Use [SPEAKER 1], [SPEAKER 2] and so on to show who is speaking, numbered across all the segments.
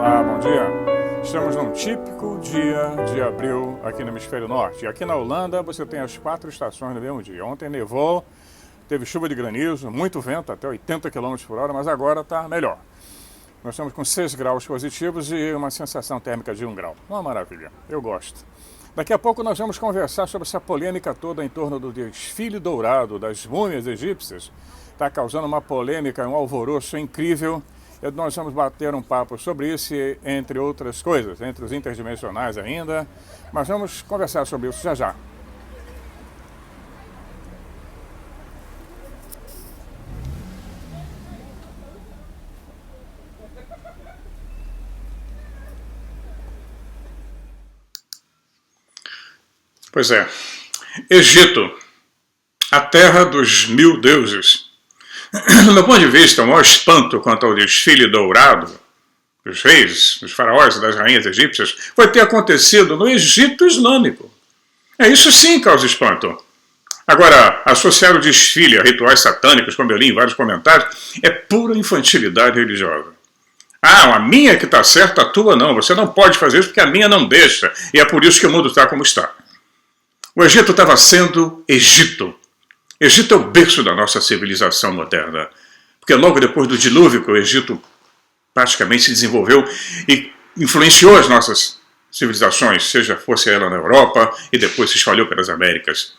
[SPEAKER 1] Bom dia. Estamos num típico dia de abril aqui no hemisfério norte. E aqui na Holanda você tem as 4 estações no mesmo dia. Ontem nevou, teve chuva de granizo, muito vento, até 80 km por hora, mas agora está melhor. Nós estamos com 6 graus positivos e uma sensação térmica de 1 grau. Uma maravilha, eu gosto. Daqui a pouco nós vamos conversar sobre essa polêmica toda em torno do desfile dourado das múmias egípcias. Está causando uma polêmica, um alvoroço incrível. E nós vamos bater um papo sobre isso, entre outras coisas, entre os interdimensionais ainda. Mas vamos conversar sobre isso já já. Pois é, Egito, a terra dos 1000 deuses. Do meu ponto de vista, o maior espanto quanto ao desfile dourado dos reis, dos faraós e das rainhas egípcias foi ter acontecido no Egito Islâmico. Isso sim causa espanto. Agora, associar o desfile a rituais satânicos, como eu li em vários comentários, é pura infantilidade religiosa. A minha que está certa, a tua não. Você não pode fazer isso porque a minha não deixa. E é por isso que o mundo está como está. O Egito estava sendo Egito. Egito é o berço da nossa civilização moderna. Porque logo depois do dilúvio que o Egito praticamente se desenvolveu e influenciou as nossas civilizações, seja fosse ela na Europa e depois se espalhou pelas Américas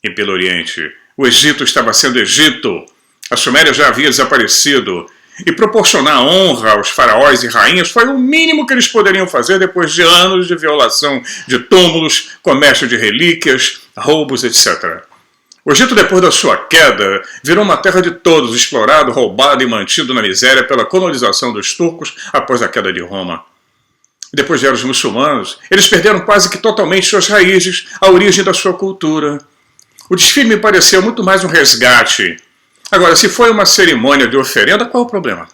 [SPEAKER 1] e pelo Oriente. O Egito estava sendo Egito. A Suméria já havia desaparecido. E proporcionar honra aos faraós e rainhas foi o mínimo que eles poderiam fazer depois de anos de violação de túmulos, comércio de relíquias, roubos, etc. O Egito, depois da sua queda, virou uma terra de todos, explorado, roubado e mantido na miséria pela colonização dos turcos após a queda de Roma. Depois vieram os muçulmanos, eles perderam quase que totalmente suas raízes, a origem da sua cultura. O desfile me pareceu muito mais um resgate. Agora, se foi uma cerimônia de oferenda, qual o problema?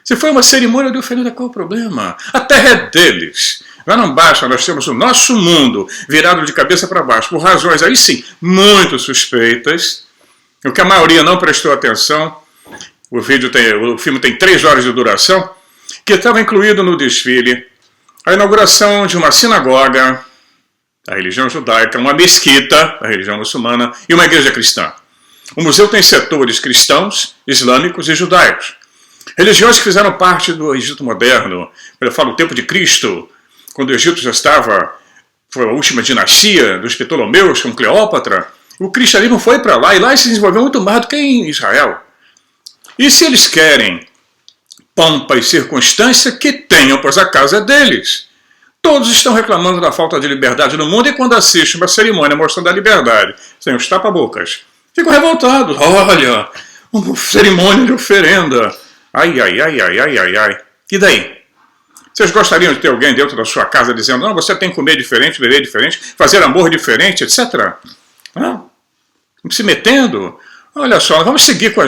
[SPEAKER 1] Se foi uma cerimônia de oferenda, qual o problema? A terra é deles. Lá não basta, nós temos o nosso mundo virado de cabeça para baixo, por razões aí sim, muito suspeitas, o que a maioria não prestou atenção. O filme tem 3 horas de duração, que estava incluído no desfile a inauguração de uma sinagoga da religião judaica, uma mesquita da religião muçulmana e uma igreja cristã. O museu tem setores cristãos, islâmicos e judaicos. Religiões que fizeram parte do Egito moderno. Eu falo o tempo de Cristo, quando o Egito já foi a última dinastia dos Ptolomeus com Cleópatra. O cristianismo foi para lá e lá se desenvolveu muito mais do que em Israel. E se eles querem pompa e circunstância, que tenham, pois a casa é deles. Todos estão reclamando da falta de liberdade no mundo e quando assistem uma cerimônia mostrando a liberdade, sem os tapa-bocas, ficam revoltados. Olha, uma cerimônia de oferenda. Ai. E daí? Vocês gostariam de ter alguém dentro da sua casa dizendo, não, você tem que comer diferente, beber diferente, fazer amor diferente, etc. Se metendo? Olha só, vamos seguir com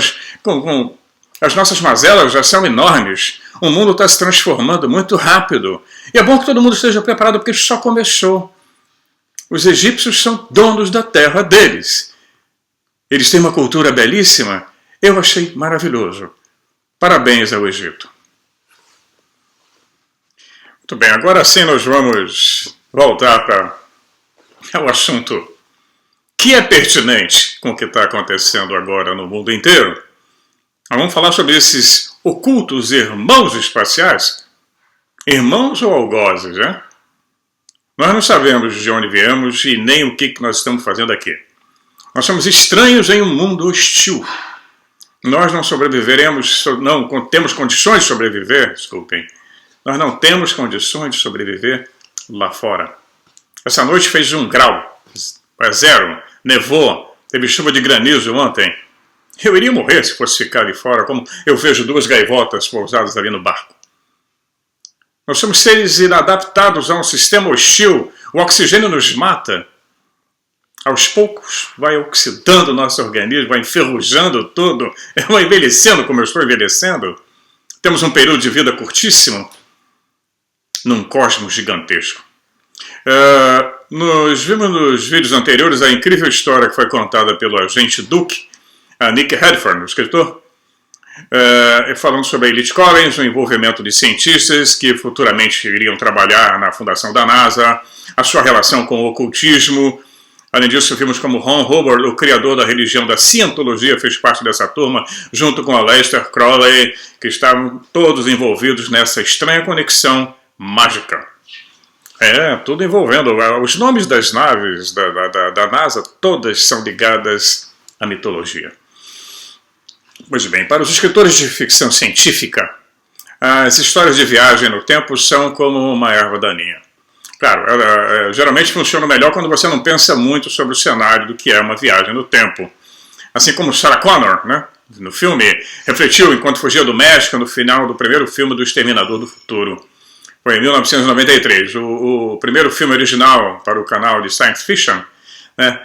[SPEAKER 1] as nossas mazelas, já são enormes. O mundo está se transformando muito rápido. E é bom que todo mundo esteja preparado, porque isso só começou. Os egípcios são donos da terra deles. Eles têm uma cultura belíssima. Eu achei maravilhoso. Parabéns ao Egito. Muito bem, agora sim nós vamos voltar para o assunto que é pertinente com o que está acontecendo agora no mundo inteiro. Nós vamos falar sobre esses ocultos irmãos espaciais. Irmãos ou algozes, né? Nós não sabemos de onde viemos e nem o que nós estamos fazendo aqui. Nós somos estranhos em um mundo hostil. Nós não sobreviveremos, não temos condições de sobreviver, desculpem. Nós não temos condições de sobreviver lá fora. Essa noite fez 1 grau, é 0, nevou, teve chuva de granizo ontem. Eu iria morrer se fosse ficar ali fora, como eu vejo 2 gaivotas pousadas ali no barco. Nós somos seres inadaptados a um sistema hostil, o oxigênio nos mata. Aos poucos vai oxidando o nosso organismo, vai enferrujando tudo, vai envelhecendo como eu estou envelhecendo. Temos um período de vida curtíssimo, num cosmos gigantesco. Nós vimos nos vídeos anteriores a incrível história que foi contada pelo agente Duke, a Nick Redfern, o escritor. falando sobre a Elite College, o envolvimento de cientistas que futuramente iriam trabalhar na fundação da NASA, a sua relação com o ocultismo. Além disso, vimos como Ron Hubbard, o criador da religião da cientologia, fez parte dessa turma, junto com Aleister Crowley, que estavam todos envolvidos nessa estranha conexão mágica. Tudo envolvendo. Os nomes das naves da NASA, todas são ligadas à mitologia. Pois bem, para os escritores de ficção científica, as histórias de viagem no tempo são como uma erva daninha. Claro, ela geralmente funciona melhor quando você não pensa muito sobre o cenário do que é uma viagem no tempo. Assim como Sarah Connor, né, no filme, refletiu enquanto fugia do México no final do primeiro filme do Exterminador do Futuro. Foi em 1993, o primeiro filme original para o canal de Science Fiction. Né,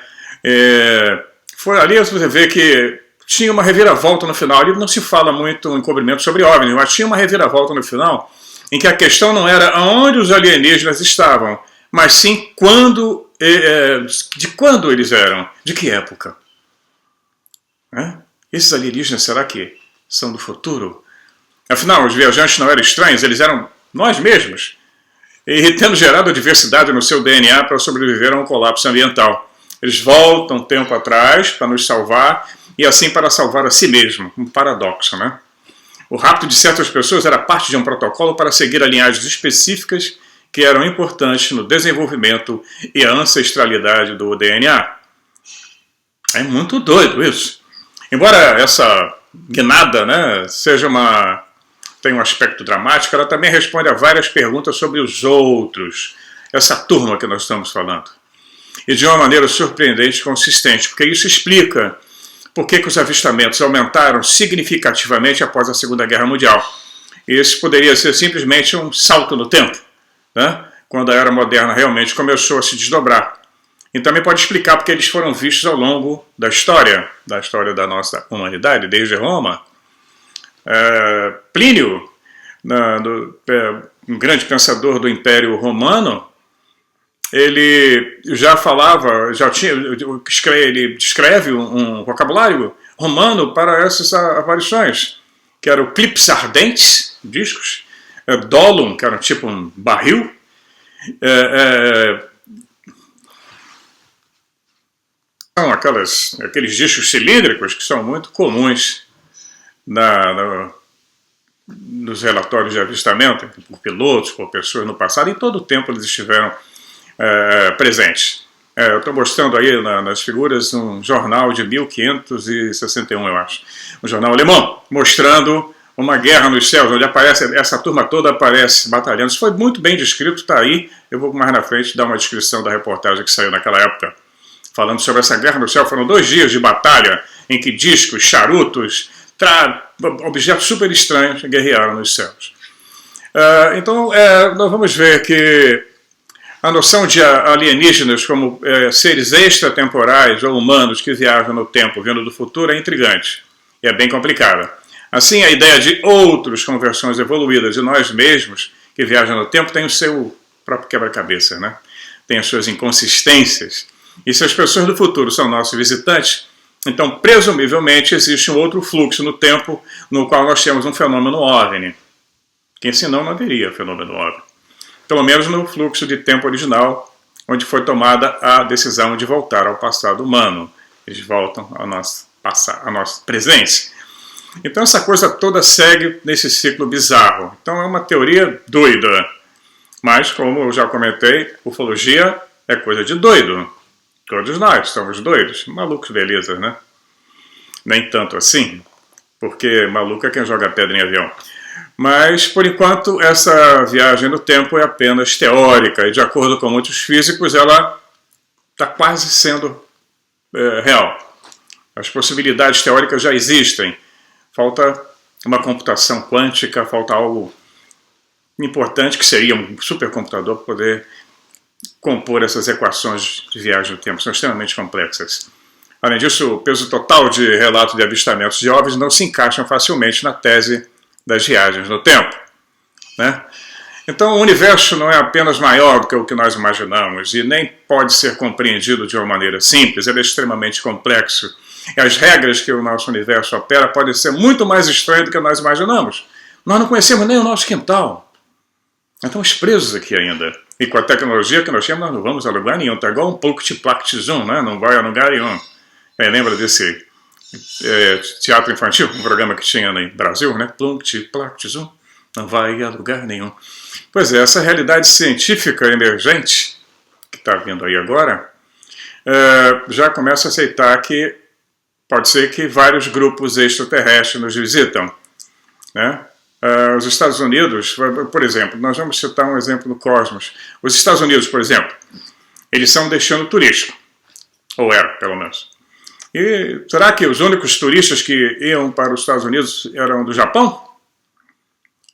[SPEAKER 1] foi ali você vê que tinha uma reviravolta no final. Ali não se fala muito em encobrimento sobre OVNIs, mas tinha uma reviravolta no final em que a questão não era aonde os alienígenas estavam, mas sim quando, de quando eles eram, de que época. Esses alienígenas, será que são do futuro? Afinal, os viajantes não eram estranhos, eles eram nós mesmos, e tendo gerado a diversidade no seu DNA para sobreviver a um colapso ambiental. Eles voltam um tempo atrás para nos salvar, e assim para salvar a si mesmo. Um paradoxo, né? O rapto de certas pessoas era parte de um protocolo para seguir a linhagens específicas que eram importantes no desenvolvimento e a ancestralidade do DNA. É muito doido isso. Embora essa guinada, né, tenha um aspecto dramático, ela também responde a várias perguntas sobre os outros, essa turma que nós estamos falando. E de uma maneira surpreendente e consistente, porque isso explica por que os avistamentos aumentaram significativamente após a Segunda Guerra Mundial. Esse poderia ser simplesmente um salto no tempo, né? Quando a era moderna realmente começou a se desdobrar. E também pode explicar porque eles foram vistos ao longo da história da nossa humanidade, desde Roma. Plínio, um grande pensador do Império Romano, ele já falava, ele descreve um vocabulário romano para essas aparições, que era o clipes ardentes, discos, dolum, que era tipo um barril, são aqueles discos cilíndricos que são muito comuns nos relatórios de avistamento, por pilotos, por pessoas no passado, e todo o tempo eles estiveram presentes. Eu estou mostrando aí nas figuras um jornal de 1561, eu acho. Um jornal alemão, mostrando uma guerra nos céus, onde aparece, essa turma toda aparece batalhando. Isso foi muito bem descrito, está aí. Eu vou mais na frente dar uma descrição da reportagem que saiu naquela época, falando sobre essa guerra no céu. Foram 2 dias de batalha, em que discos, charutos, objetos super estranhos guerrearam nos céus. Então, nós vamos ver que a noção de alienígenas como seres extratemporais ou humanos que viajam no tempo vindo do futuro é intrigante e é bem complicada. Assim, a ideia de outros com versões evoluídas de nós mesmos que viajam no tempo tem o seu próprio quebra-cabeça, né? Tem as suas inconsistências. E se as pessoas do futuro são nossos visitantes, então, presumivelmente, existe um outro fluxo no tempo no qual nós temos um fenômeno OVNI. Que senão não haveria fenômeno OVNI. Pelo menos no fluxo de tempo original, onde foi tomada a decisão de voltar ao passado humano. Eles voltam ao nosso presente. Então essa coisa toda segue nesse ciclo bizarro. Então é uma teoria doida. Mas, como eu já comentei, ufologia é coisa de doido. Todos nós somos doidos. Malucos, beleza, né? Nem tanto assim, porque maluco é quem joga pedra em avião. Mas, por enquanto, essa viagem no tempo é apenas teórica, e de acordo com muitos físicos, ela está quase sendo real. As possibilidades teóricas já existem. Falta uma computação quântica, falta algo importante, que seria um supercomputador para poder compor essas equações de viagem no tempo. São extremamente complexas. Além disso, o peso total de relato de avistamentos de OVNIs não se encaixam facilmente na tese das viagens no tempo, né? Então o universo não é apenas maior do que o que nós imaginamos e nem pode ser compreendido de uma maneira simples. Ele é extremamente complexo E as regras que o nosso universo opera podem ser muito mais estranhas do que nós imaginamos. Nós não conhecemos nem o nosso quintal. Nós estamos presos aqui ainda. E com a tecnologia que nós temos, nós não vamos a lugar nenhum. Está igual um pluct-plact-zum, né? Não vai a lugar nenhum. Lembra desse teatro infantil? Um programa que tinha no Brasil, né? Pluct-plact-zum. Não vai a lugar nenhum. Pois é, essa realidade científica emergente, que está vindo aí agora, já começa a aceitar que pode ser que vários grupos extraterrestres nos visitam, né? Os Estados Unidos, por exemplo, nós vamos citar um exemplo no cosmos. Os Estados Unidos, por exemplo, eles são um destino turístico, ou era, pelo menos. E será que os únicos turistas que iam para os Estados Unidos eram do Japão?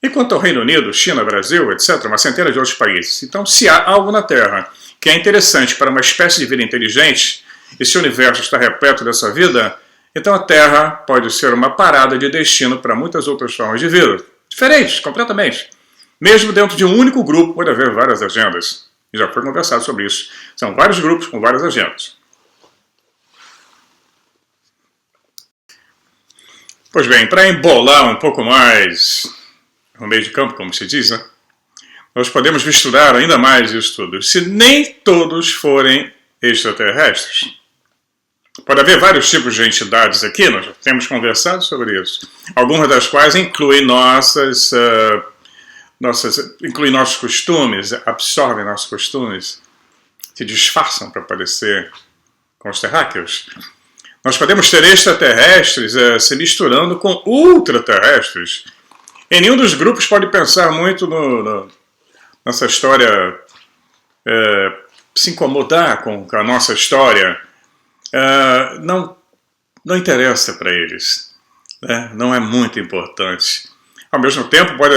[SPEAKER 1] E quanto ao Reino Unido, China, Brasil, etc., uma centena de outros países. Então, se há algo na Terra que é interessante para uma espécie de vida inteligente, e se o universo está repleto dessa vida, então a Terra pode ser uma parada de destino para muitas outras formas de vida. Diferentes, completamente. Mesmo dentro de um único grupo, pode haver várias agendas. E já foi conversado sobre isso. São vários grupos com várias agendas. Pois bem, para embolar um pouco mais no meio de campo, como se diz, né? Nós podemos misturar ainda mais isso tudo. Se nem todos forem extraterrestres, pode haver vários tipos de entidades aqui, nós já temos conversado sobre isso. Algumas das quais incluem incluem nossos costumes, absorvem nossos costumes, se disfarçam para parecer com os terráqueos. Nós podemos ter extraterrestres se misturando com ultraterrestres. E nenhum dos grupos pode pensar muito nessa história, se incomodar com a nossa história. Não interessa para eles, né? Não é muito importante. Ao mesmo tempo, pode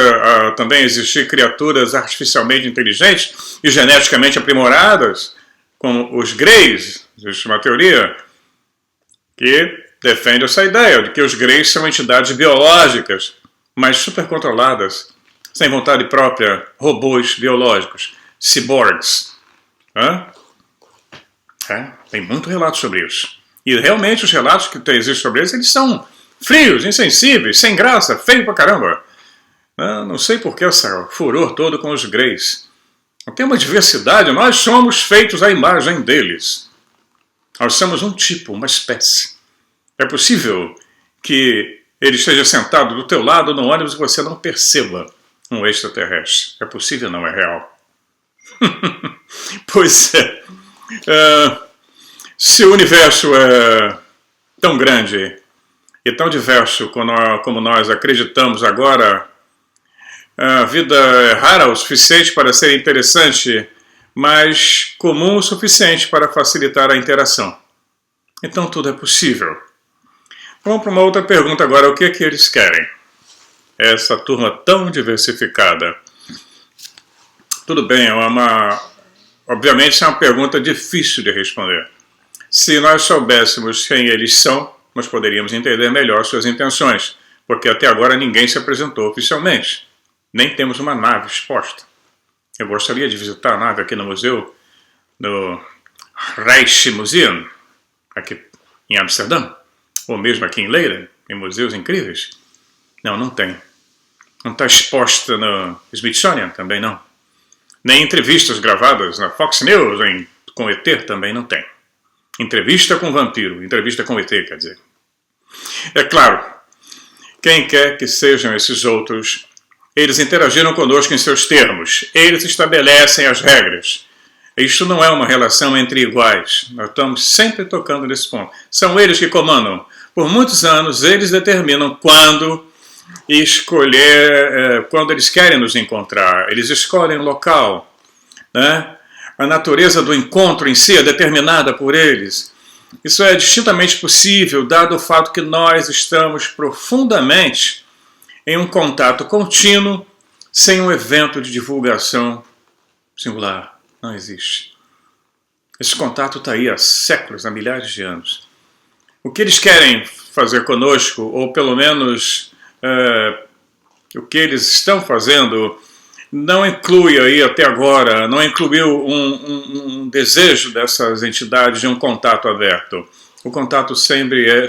[SPEAKER 1] também existir criaturas artificialmente inteligentes e geneticamente aprimoradas, como os Greys. Existe uma teoria que defende essa ideia de que os Greys são entidades biológicas, mas supercontroladas, sem vontade própria, robôs biológicos, ciborgues. Tem muito relato sobre isso. E realmente os relatos que existem sobre eles são frios, insensíveis, sem graça, feio pra caramba. Não sei por que esse furor todo com os Greys. Tem uma diversidade, nós somos feitos à imagem deles. Nós somos um tipo, uma espécie. É possível que ele esteja sentado do teu lado no ônibus e você não perceba um extraterrestre. É possível, não é real. Pois é. Se o universo é tão grande e tão diverso como nós acreditamos agora, a vida é rara o suficiente para ser interessante, mas comum o suficiente para facilitar a interação. Então tudo é possível. Vamos para uma outra pergunta agora. O que é que eles querem? Essa turma tão diversificada. Tudo bem, obviamente é uma pergunta difícil de responder. Se nós soubéssemos quem eles são, nós poderíamos entender melhor suas intenções, porque até agora ninguém se apresentou oficialmente. Nem temos uma nave exposta. Eu gostaria de visitar a nave aqui no museu, no Rijksmuseum, aqui em Amsterdã, ou mesmo aqui em Leiden, em museus incríveis. Não tem. Não está exposta no Smithsonian, também não. Nem entrevistas gravadas na Fox News com ET também não tem. Entrevista com vampiro, entrevista com ET, quer dizer. É claro, quem quer que sejam esses outros, eles interagiram conosco em seus termos, eles estabelecem as regras. Isto não é uma relação entre iguais, nós estamos sempre tocando nesse ponto. São eles que comandam. Por muitos anos, eles determinam quando eles querem nos encontrar, eles escolhem o local, né? A natureza do encontro em si é determinada por eles. Isso é distintamente possível, dado o fato que nós estamos profundamente em um contato contínuo, sem um evento de divulgação singular. Não existe. Esse contato está aí há séculos, há milhares de anos. O que eles querem fazer conosco, ou pelo menos o que eles estão fazendo, não inclui aí até agora, não incluiu um desejo dessas entidades de um contato aberto. o contato sempre é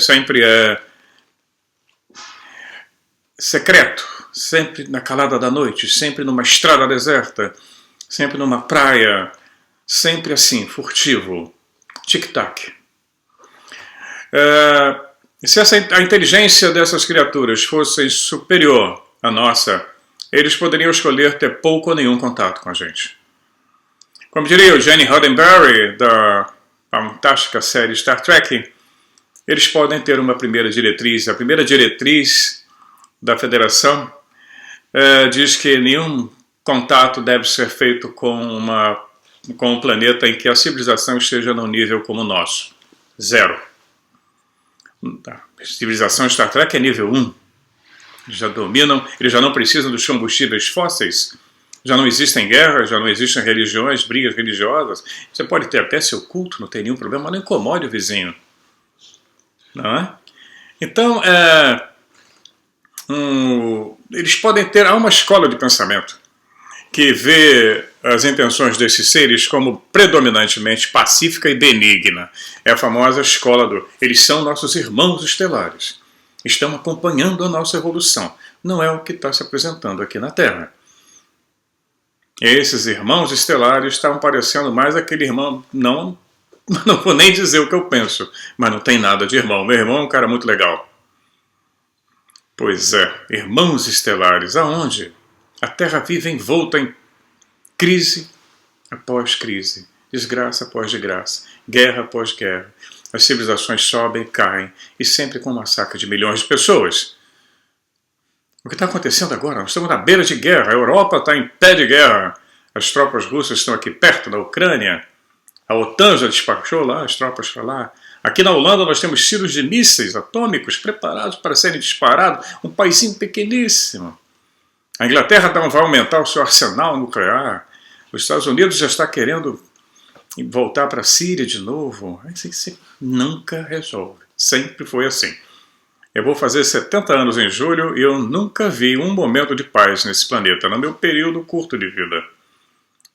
[SPEAKER 1] secreto, sempre na calada da noite, sempre numa estrada deserta, sempre numa praia, sempre assim, furtivo, tic-tac. Se a inteligência dessas criaturas fosse superior à nossa, eles poderiam escolher ter pouco ou nenhum contato com a gente. Como diria o Gene Roddenberry, da fantástica série Star Trek, eles podem ter uma primeira diretriz. A primeira diretriz da Federação diz que nenhum contato deve ser feito com um planeta em que a civilização esteja num nível como o nosso. 0. A civilização Star Trek é nível 1. Eles já dominam, eles já não precisam dos combustíveis fósseis, já não existem guerras, já não existem religiões, brigas religiosas. Você pode ter até seu culto, não tem nenhum problema, mas não incomode o vizinho. Não é? Então, eles podem ter uma escola de pensamento que vê as intenções desses seres como predominantemente pacífica e benigna. É a famosa escola do eles são nossos irmãos estelares. Estão acompanhando a nossa evolução. Não é o que está se apresentando aqui na Terra. Esses irmãos estelares estavam parecendo mais aquele irmão, não vou nem dizer o que eu penso, mas não tem nada de irmão. Meu irmão é um cara muito legal. Pois é, irmãos estelares, aonde? A Terra vive envolta em crise após crise, desgraça após desgraça, guerra após guerra. As civilizações sobem e caem, e sempre com um massacre de milhões de pessoas. O que está acontecendo agora? Nós estamos na beira de guerra, a Europa está em pé de guerra. As tropas russas estão aqui perto da Ucrânia. A OTAN já despachou lá as tropas para lá. Aqui na Holanda nós temos tiros de mísseis atômicos preparados para serem disparados. Um paísinho pequeníssimo. A Inglaterra vai aumentar o seu arsenal nuclear. Os Estados Unidos já está querendo voltar para a Síria de novo. Isso nunca resolve. Sempre foi assim. Eu vou fazer 70 anos em julho e eu nunca vi um momento de paz nesse planeta, no meu período curto de vida.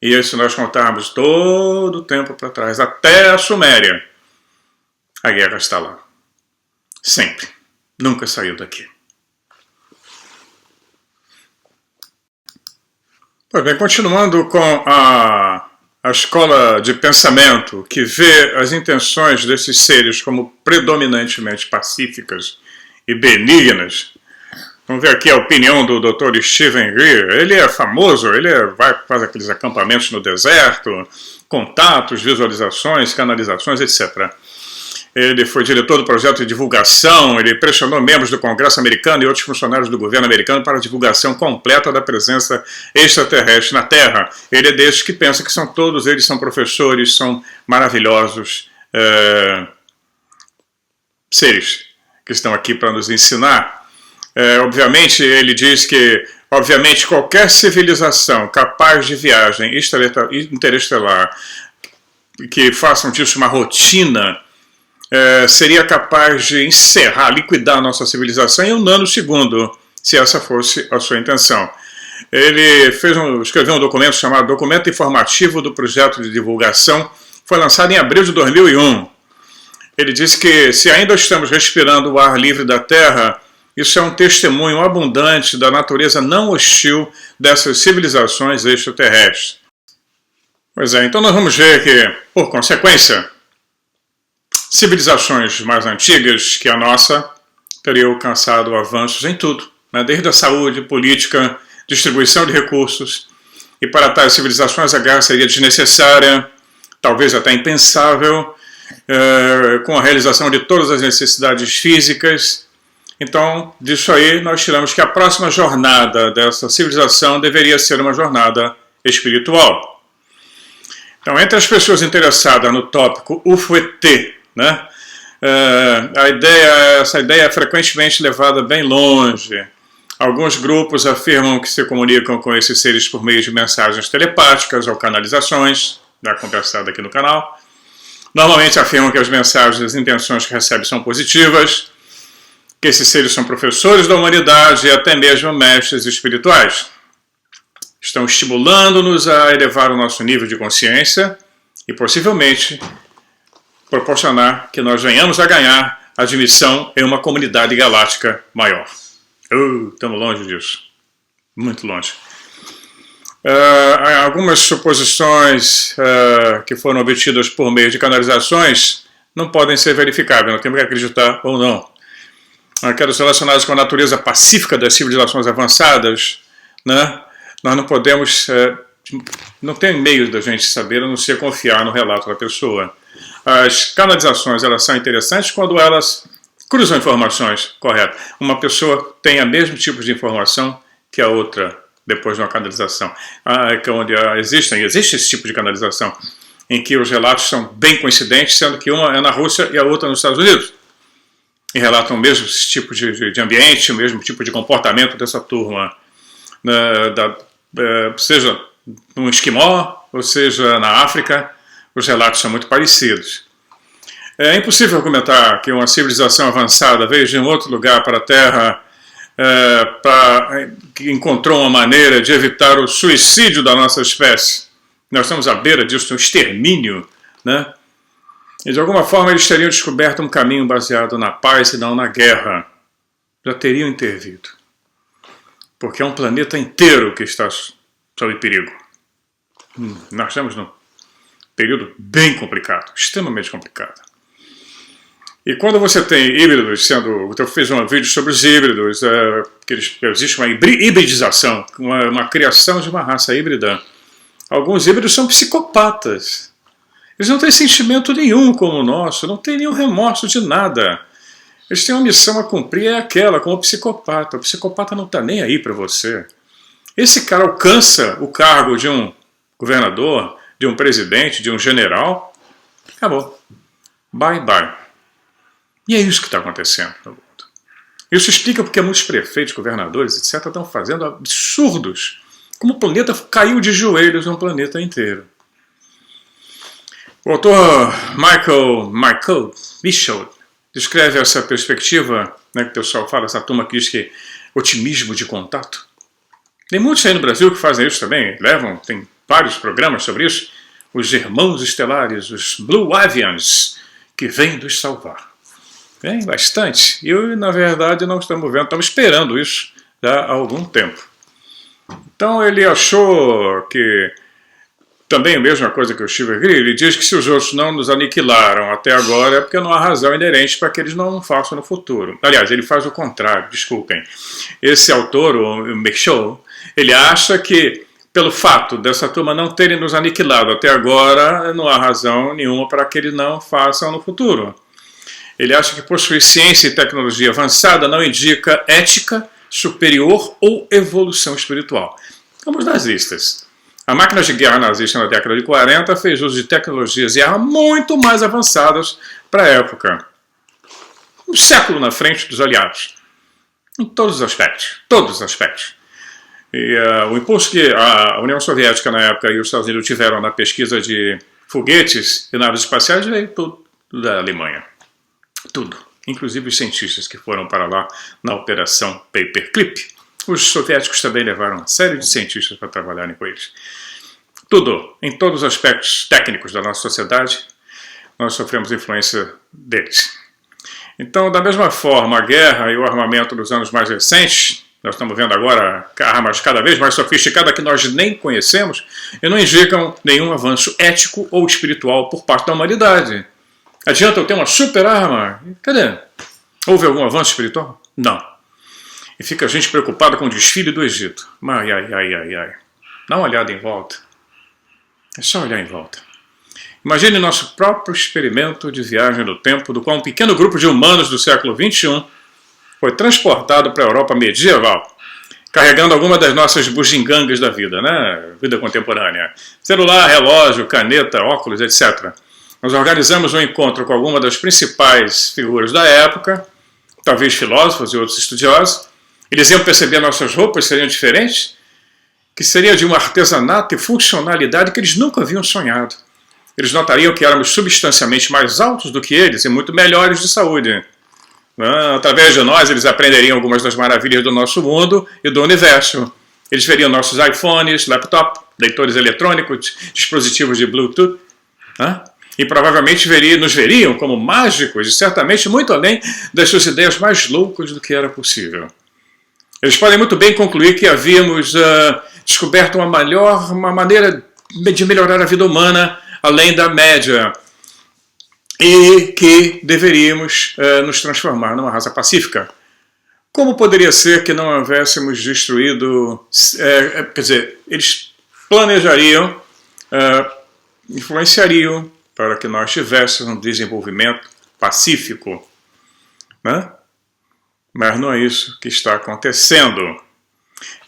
[SPEAKER 1] E se nós contarmos todo o tempo para trás, até a Suméria, a guerra está lá. Sempre. Nunca saiu daqui. Pois bem, continuando com a escola de pensamento que vê as intenções desses seres como predominantemente pacíficas e benignas. Vamos ver aqui a opinião do Dr. Stephen Greer. Ele é famoso, faz aqueles acampamentos no deserto, contatos, visualizações, canalizações, etc. Ele foi diretor do projeto de divulgação, ele pressionou membros do Congresso americano e outros funcionários do governo americano para a divulgação completa da presença extraterrestre na Terra. Ele é desses que pensa que todos eles são professores, são maravilhosos seres que estão aqui para nos ensinar. Obviamente, ele diz que qualquer civilização capaz de viagem interestelar que façam disso uma rotina seria capaz de liquidar a nossa civilização em um nanosegundo, se essa fosse a sua intenção. Ele escreveu um documento chamado Documento Informativo do Projeto de Divulgação, foi lançado em abril de 2001. Ele disse que se ainda estamos respirando o ar livre da Terra, isso é um testemunho abundante da natureza não hostil dessas civilizações extraterrestres. Pois é, então nós vamos ver que, por consequência, civilizações mais antigas que a nossa teriam alcançado avanços em tudo, né? Desde a saúde, política, distribuição de recursos. E para tais civilizações a guerra seria desnecessária, talvez até impensável, com a realização de todas as necessidades físicas. Então, disso aí, nós tiramos que a próxima jornada dessa civilização deveria ser uma jornada espiritual. Então, entre as pessoas interessadas no tópico UFO-ET, né, essa ideia é frequentemente levada bem longe. Alguns grupos afirmam que se comunicam com esses seres por meio de mensagens telepáticas ou canalizações, já conversado aqui no canal. Normalmente afirmam que as mensagens e as intenções que recebem são positivas, que esses seres são professores da humanidade e até mesmo mestres espirituais. Estão estimulando-nos a elevar o nosso nível de consciência e possivelmente proporcionar que nós venhamos a ganhar admissão em uma comunidade galáctica maior. Estamos longe disso. Muito longe. Algumas suposições que foram obtidas por meio de canalizações não podem ser verificáveis, não temos que acreditar ou não. Aquelas relacionadas com a natureza pacífica das civilizações avançadas, né? Nós não podemos, não tem meio da gente saber, a não ser confiar no relato da pessoa. As canalizações, elas são interessantes quando elas cruzam informações, correto. Uma pessoa tem o mesmo tipo de informação que a outra depois de uma canalização. Onde existe esse tipo de canalização, em que os relatos são bem coincidentes, sendo que uma é na Rússia e a outra nos Estados Unidos. E relatam o mesmo tipo de ambiente, o mesmo tipo de comportamento dessa turma, seja no Esquimó, ou seja na África, os relatos são muito parecidos. É impossível argumentar que uma civilização avançada veio de um outro lugar para a Terra que encontrou uma maneira de evitar o suicídio da nossa espécie. Nós estamos à beira disso, um extermínio, né? E de alguma forma eles teriam descoberto um caminho baseado na paz e não na guerra. Já teriam intervido. Porque é um planeta inteiro que está sob perigo. Nós estamos num período bem complicado, extremamente complicado. E quando você tem híbridos sendo... Eu fiz um vídeo sobre os híbridos, que existe uma hibridização, uma criação de uma raça híbrida. Alguns híbridos são psicopatas. Eles não têm sentimento nenhum como o nosso, não têm nenhum remorso de nada. Eles têm uma missão a cumprir, é aquela, como o psicopata. O psicopata não está nem aí para você. Esse cara alcança o cargo de um governador, de um presidente, de um general, acabou. Bye, bye. E é isso que está acontecendo no mundo. Isso explica porque muitos prefeitos, governadores, etc., estão fazendo absurdos. Como o planeta caiu de joelhos num planeta inteiro. O autor Michael Bishop descreve essa perspectiva, né, que o pessoal fala, essa turma que diz que otimismo de contato. Tem muitos aí no Brasil que fazem isso também, tem vários programas sobre isso. Os irmãos estelares, os Blue Avians, que vêm nos salvar. Vem bastante. E, na verdade, não estamos vendo, estamos esperando isso já há algum tempo. Então ele achou que, também a mesma coisa que o Steve Greer, ele diz que se os outros não nos aniquilaram até agora é porque não há razão inerente para que eles não façam no futuro. Aliás, ele faz o contrário, desculpem. Esse autor, o Michael, ele acha que pelo fato dessa turma não terem nos aniquilado até agora, não há razão nenhuma para que eles não façam no futuro. Ele acha que possuir ciência e tecnologia avançada não indica ética superior ou evolução espiritual. Como os nazistas. A máquina de guerra nazista na década de 40 fez uso de tecnologias de guerra muito mais avançadas para a época. Um século na frente dos aliados. Em todos os aspectos. Todos os aspectos. E o impulso que a União Soviética na época e os Estados Unidos tiveram na pesquisa de foguetes e naves espaciais veio tudo da Alemanha. Tudo. Inclusive os cientistas que foram para lá na Operação Paperclip. Os soviéticos também levaram uma série de cientistas para trabalharem com eles. Tudo, em todos os aspectos técnicos da nossa sociedade, nós sofremos influência deles. Então, da mesma forma, a guerra e o armamento dos anos mais recentes, nós estamos vendo agora armas cada vez mais sofisticadas que nós nem conhecemos, e não indicam nenhum avanço ético ou espiritual por parte da humanidade. Adianta eu ter uma super arma? Cadê? Houve algum avanço espiritual? Não. E fica a gente preocupada com o desfile do Egito. Ai. Dá uma olhada em volta. É só olhar em volta. Imagine nosso próprio experimento de viagem no tempo, do qual um pequeno grupo de humanos do século XXI foi transportado para a Europa medieval, carregando alguma das nossas bugigangas da vida, né? Vida contemporânea. Celular, relógio, caneta, óculos, etc. Nós organizamos um encontro com alguma das principais figuras da época, talvez filósofos e outros estudiosos. Eles iam perceber nossas roupas seriam diferentes, que seria de um artesanato e funcionalidade que eles nunca haviam sonhado. Eles notariam que éramos substancialmente mais altos do que eles e muito melhores de saúde. Através de nós, eles aprenderiam algumas das maravilhas do nosso mundo e do universo. Eles veriam nossos iPhones, laptop, leitores eletrônicos, dispositivos de Bluetooth. e provavelmente nos veriam como mágicos e certamente muito além das suas ideias mais loucas do que era possível. Eles podem muito bem concluir que havíamos descoberto uma maneira de melhorar a vida humana além da média e que deveríamos nos transformar numa raça pacífica. Como poderia ser que não houvéssemos destruído... quer dizer, eles planejariam, influenciariam para que nós tivéssemos um desenvolvimento pacífico, né? Mas não é isso que está acontecendo.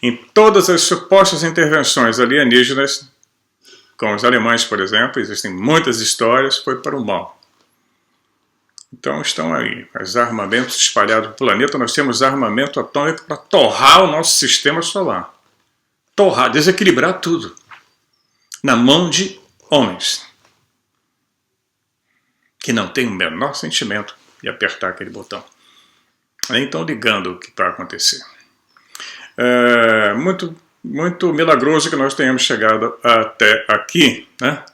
[SPEAKER 1] Em todas as supostas intervenções alienígenas, com os alemães, por exemplo, existem muitas histórias, foi para o mal. Então estão aí, os armamentos espalhados no planeta. Nós temos armamento atômico para torrar o nosso sistema solar. Torrar, desequilibrar tudo. Na mão de homens. Que não têm o menor sentimento de apertar aquele botão. Nem estão ligando o que vai acontecer. É muito milagroso que nós tenhamos chegado até aqui, né?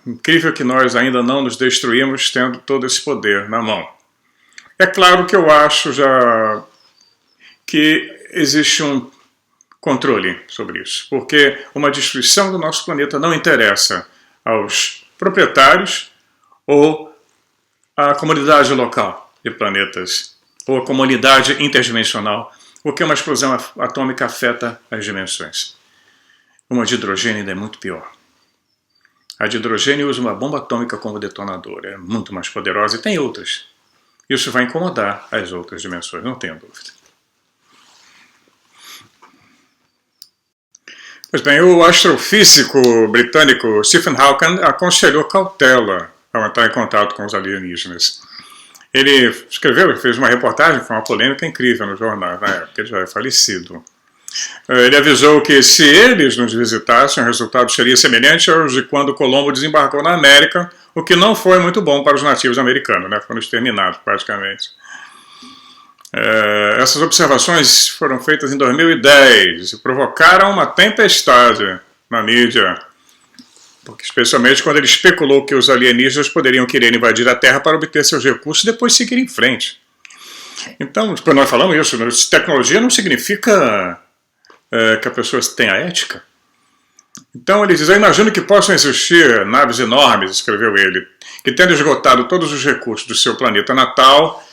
[SPEAKER 1] Incrível que nós ainda não nos destruímos tendo todo esse poder na mão. É claro que eu acho já que existe um controle sobre isso, porque uma destruição do nosso planeta não interessa aos proprietários ou à comunidade local de planetas, ou a comunidade interdimensional, porque uma explosão atômica afeta as dimensões. Uma de hidrogênio ainda é muito pior. A de hidrogênio usa uma bomba atômica como detonador, é muito mais poderosa e tem outras. Isso vai incomodar as outras dimensões, não tenho dúvida. Pois bem, o astrofísico britânico Stephen Hawking aconselhou cautela ao entrar em contato com os alienígenas. Ele fez uma reportagem, foi uma polêmica incrível no jornal, na época ele já é falecido. Ele avisou que se eles nos visitassem, o resultado seria semelhante aos de quando Colombo desembarcou na América, o que não foi muito bom para os nativos americanos, né? Foram exterminados praticamente. Essas observações foram feitas em 2010 e provocaram uma tempestade na mídia, porque especialmente quando ele especulou que os alienígenas poderiam querer invadir a Terra para obter seus recursos e depois seguir em frente. Então, quando nós falamos isso, tecnologia não significa que a pessoa tenha ética. Então ele diz, eu imagino que possam existir naves enormes, escreveu ele, que tendo esgotado todos os recursos do seu planeta natal,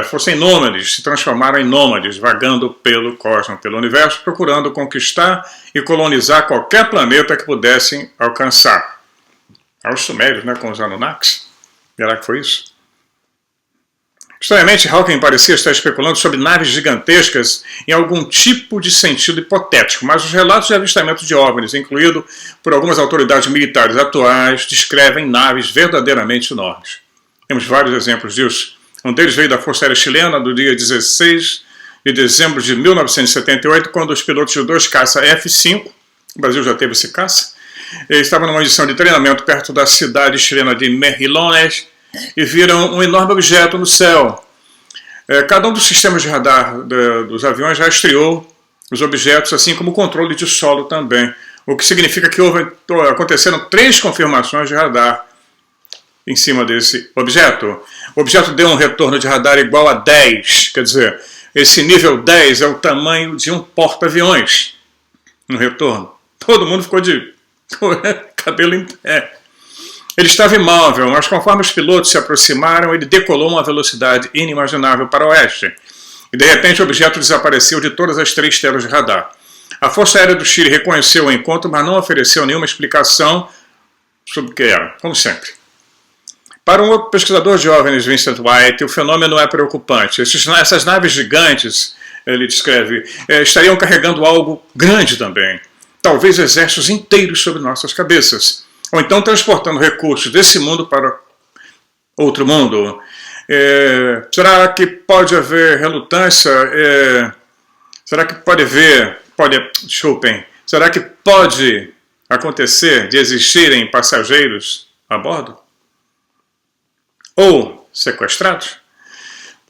[SPEAKER 1] fossem nômades, se transformaram em nômades, vagando pelo cosmos, pelo universo, procurando conquistar e colonizar qualquer planeta que pudessem alcançar. Aos sumérios, né, com os Anunnakis. Será que foi isso? Estranhamente, Hawking parecia estar especulando sobre naves gigantescas em algum tipo de sentido hipotético, mas os relatos de avistamento de OVNIs, incluído por algumas autoridades militares atuais, descrevem naves verdadeiramente enormes. Temos vários exemplos disso. Um deles veio da Força Aérea Chilena, do dia 16 de dezembro de 1978, quando os pilotos de 2 caças F-5, o Brasil já teve esse caça, estavam numa missão de treinamento perto da cidade chilena de Mejillones, e viram um enorme objeto no céu. Cada um dos sistemas de radar dos aviões rastreou os objetos, assim como o controle de solo também, o que significa que aconteceram 3 confirmações de radar em cima desse objeto. O objeto deu um retorno de radar igual a 10, quer dizer, esse nível 10 é o tamanho de um porta-aviões no retorno. Todo mundo ficou de cabelo em pé. Ele estava imóvel, mas conforme os pilotos se aproximaram, ele decolou a uma velocidade inimaginável para o oeste. E de repente o objeto desapareceu de todas as 3 telas de radar. A Força Aérea do Chile reconheceu o encontro, mas não ofereceu nenhuma explicação sobre o que era, como sempre. Para um outro pesquisador de OVNIs, Vincent White, o fenômeno é preocupante. Essas naves gigantes, ele descreve, estariam carregando algo grande também. Talvez exércitos inteiros sobre nossas cabeças. Ou então transportando recursos desse mundo para outro mundo. Será que pode haver relutância? Será que será que pode acontecer de existirem passageiros a bordo? Ou sequestrados?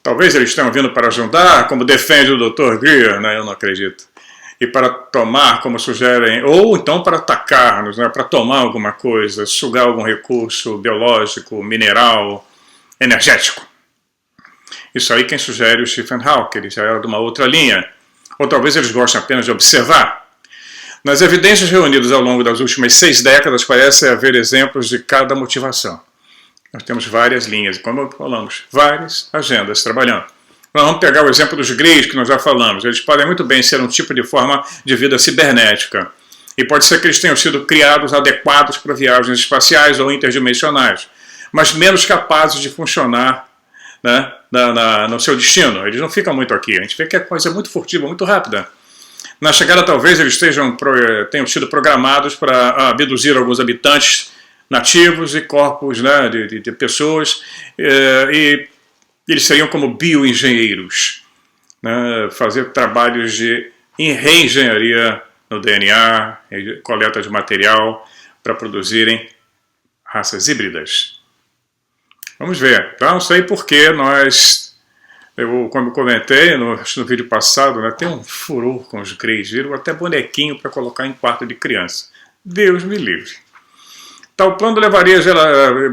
[SPEAKER 1] Talvez eles tenham vindo para ajudar, como defende o Dr. Greer, né? Eu não acredito. e para tomar, como sugerem, ou então para atacar-nos, né, para tomar alguma coisa, sugar algum recurso biológico, mineral, energético. Isso aí quem sugere o Stephen Hawking, ele já era de uma outra linha. Ou talvez eles gostem apenas de observar. Nas evidências reunidas ao longo das últimas 6 décadas, parece haver exemplos de cada motivação. Nós temos várias linhas, como falamos, várias agendas trabalhando. Nós vamos pegar o exemplo dos GRIs, que nós já falamos. Eles podem muito bem ser um tipo de forma de vida cibernética. E pode ser que eles tenham sido criados adequados para viagens espaciais ou interdimensionais, mas menos capazes de funcionar, né, no seu destino. Eles não ficam muito aqui. A gente vê que é coisa muito furtiva, muito rápida. Na chegada, talvez eles tenham sido programados para abduzir alguns habitantes nativos e corpos, né, de pessoas, e eles seriam como bioengenheiros, né, fazer trabalhos de reengenharia no DNA, coleta de material para produzirem raças híbridas. Vamos ver. Então, não sei porque como eu comentei no vídeo passado, né, tem um furor com os Greys, viram até bonequinho para colocar em quarto de criança. Deus me livre. Tal plano levaria,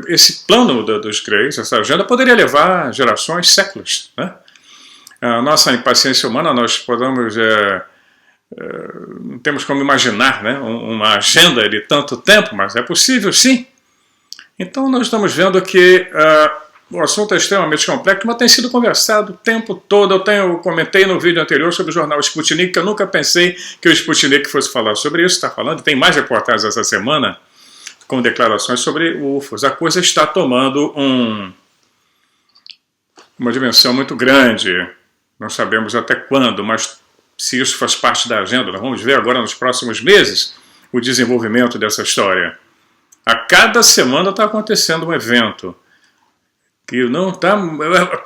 [SPEAKER 1] esse plano dos Greys, essa agenda, poderia levar gerações, séculos, né? A nossa impaciência humana, nós podemos, não temos como imaginar, né, uma agenda de tanto tempo, mas é possível sim. Então nós estamos vendo que o assunto é extremamente complexo, mas tem sido conversado o tempo todo. Eu comentei no vídeo anterior sobre o jornal Sputnik, que eu nunca pensei que o Sputnik fosse falar sobre isso. Está falando, tem mais reportagens essa semana com declarações sobre UFOs. A coisa está tomando uma dimensão muito grande. Não sabemos até quando, mas se isso faz parte da agenda, nós vamos ver agora nos próximos meses o desenvolvimento dessa história. A cada semana está acontecendo um evento que não está.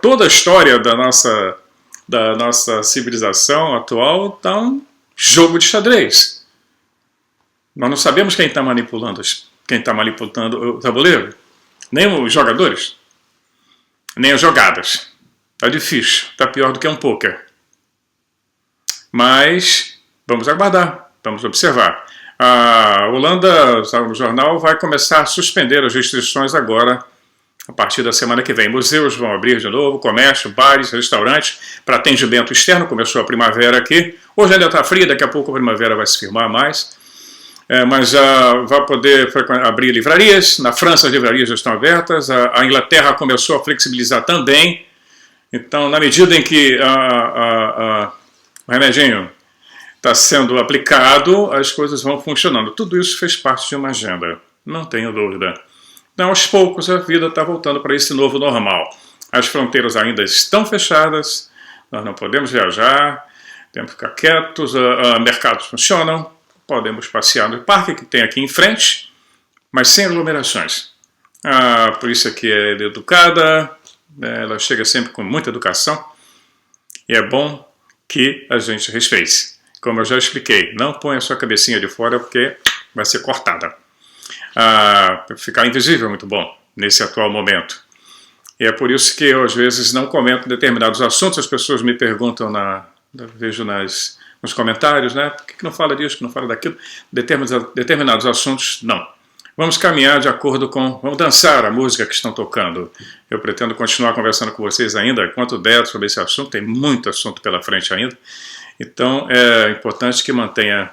[SPEAKER 1] Toda a história da nossa civilização atual está um jogo de xadrez. Nós não sabemos quem está manipulando o tabuleiro, nem os jogadores, nem as jogadas. Está difícil, está pior do que um pôquer. Mas vamos aguardar, vamos observar. A Holanda, o jornal, vai começar a suspender as restrições agora, a partir da semana que vem. Museus vão abrir de novo, comércio, bares, restaurantes, para atendimento externo. Começou a primavera aqui. Hoje ainda está frio, daqui a pouco a primavera vai se firmar mais. Mas vai poder abrir livrarias. Na França as livrarias já estão abertas. A Inglaterra começou a flexibilizar também. Então, na medida em que o remedinho está sendo aplicado, as coisas vão funcionando. Tudo isso fez parte de uma agenda, não tenho dúvida. Então, aos poucos, a vida está voltando para esse novo normal. As fronteiras ainda estão fechadas, nós não podemos viajar, temos que ficar quietos, mercados funcionam, podemos passear no parque que tem aqui em frente, mas sem aglomerações. A polícia aqui é educada, ela chega sempre com muita educação, e é bom que a gente respeite. Como eu já expliquei, não ponha a sua cabecinha de fora porque vai ser cortada. Ficar invisível é muito bom nesse atual momento. E é por isso que eu às vezes não comento determinados assuntos. As pessoas me perguntam, vejo nos comentários, né? Por que não fala disso, que não fala daquilo? Determinados assuntos, não. Vamos caminhar de acordo com... Vamos dançar a música que estão tocando. Eu pretendo continuar conversando com vocês ainda, enquanto der sobre esse assunto. Tem muito assunto pela frente ainda. Então é importante que mantenha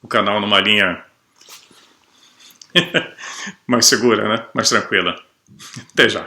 [SPEAKER 1] o canal numa linha mais segura, né? Mais tranquila. Até já.